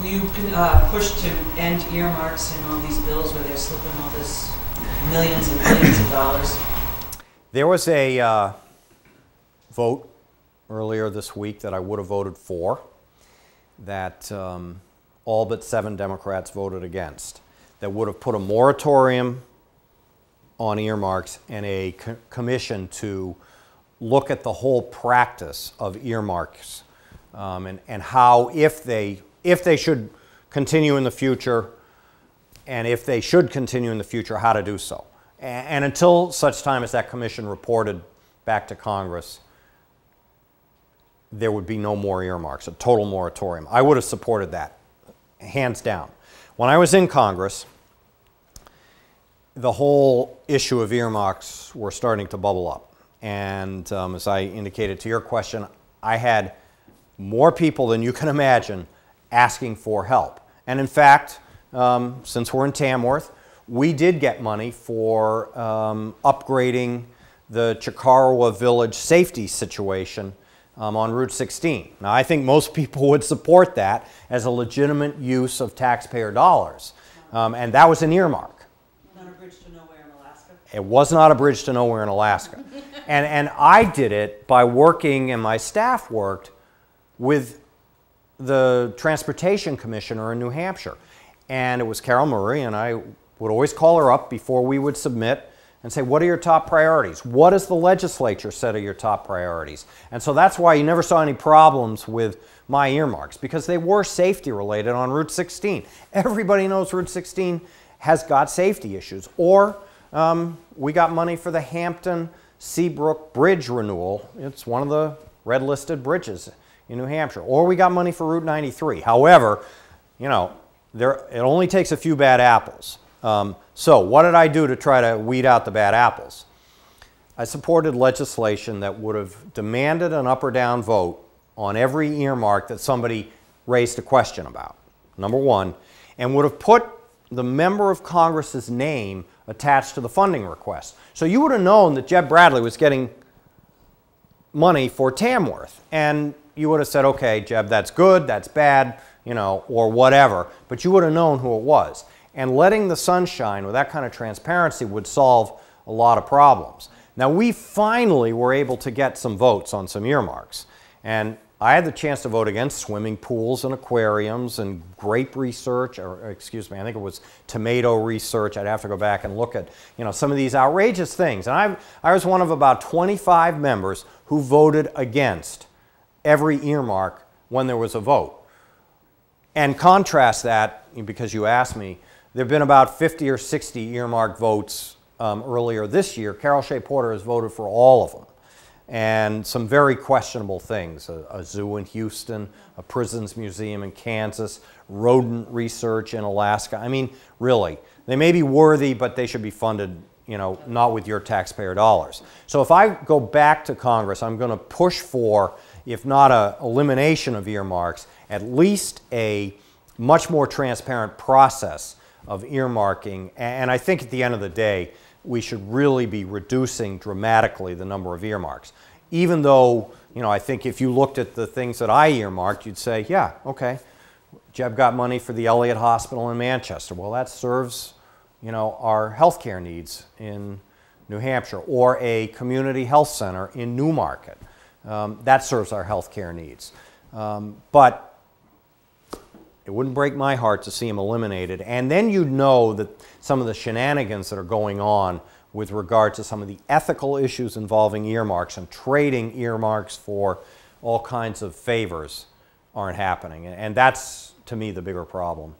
Will you push to end earmarks in all these bills where they're slipping all this millions and millions of dollars? There was a vote earlier this week that I would have voted for that all but 7 Democrats voted against, that would have put a moratorium on earmarks and a commission to look at the whole practice of earmarks and how, if they should continue in the future, and if they should continue in the future, how to do so. And until such time as that commission reported back to Congress, there would be no more earmarks, a total moratorium. I would have supported that, hands down. When I was in Congress, the whole issue of earmarks were starting to bubble up. And as I indicated to your question, I had more people than you can imagine asking for help. And in fact, since we're in Tamworth, we did get money for upgrading the Chikarowa Village safety situation on Route 16. Now, I think most people would support that as a legitimate use of taxpayer dollars. And that was an earmark. Not a bridge to nowhere in Alaska? It was not a bridge to nowhere in Alaska. And I did it by working, and my staff worked, with the Transportation Commissioner in New Hampshire. And it was Carol Murray, and I would always call her up before we would submit and say, what are your top priorities? What has the legislature said are your top priorities? And so that's why you never saw any problems with my earmarks, because they were safety related on Route 16. Everybody knows Route 16 has got safety issues. Or we got money for the Hampton Seabrook Bridge renewal. It's one of the red listed bridges in New Hampshire. Or we got money for Route 93. However, you know, it only takes a few bad apples. So what did I do to try to weed out the bad apples? I supported legislation that would have demanded an up or down vote on every earmark that somebody raised a question about, number one, and would have put the member of Congress's name attached to the funding request. So you would have known that Jeb Bradley was getting money for Tamworth, and you would have said, okay, Jeb, that's good, that's bad, you know, or whatever, but you would have known who it was. And letting the sun shine with that kind of transparency would solve a lot of problems. Now, we finally were able to get some votes on some earmarks. And I had the chance to vote against swimming pools and aquariums and grape research, or excuse me, I think it was tomato research. I'd have to go back and look at, you know, some of these outrageous things. And I was one of about 25 members who voted against every earmark when there was a vote. And contrast that, because you asked me, there have been about 50 or 60 earmark votes earlier this year. Carol Shea Porter has voted for all of them. And some very questionable things, a zoo in Houston, a prisons museum in Kansas, rodent research in Alaska. I mean, really, they may be worthy, but they should be funded, you know, not with your taxpayer dollars. So if I go back to Congress, I'm going to push for, if not an elimination of earmarks, at least a much more transparent process of earmarking. And I think at the end of the day, we should really be reducing dramatically the number of earmarks. Even though, you know, I think if you looked at the things that I earmarked, you'd say, yeah, okay, Jeb got money for the Elliott Hospital in Manchester. Well, that serves, you know, our healthcare needs in New Hampshire, or a community health center in Newmarket. That serves our healthcare needs. But it wouldn't break my heart to see them eliminated. And then you'd know that some of the shenanigans that are going on with regard to some of the ethical issues involving earmarks and trading earmarks for all kinds of favors aren't happening. And that's, to me, the bigger problem.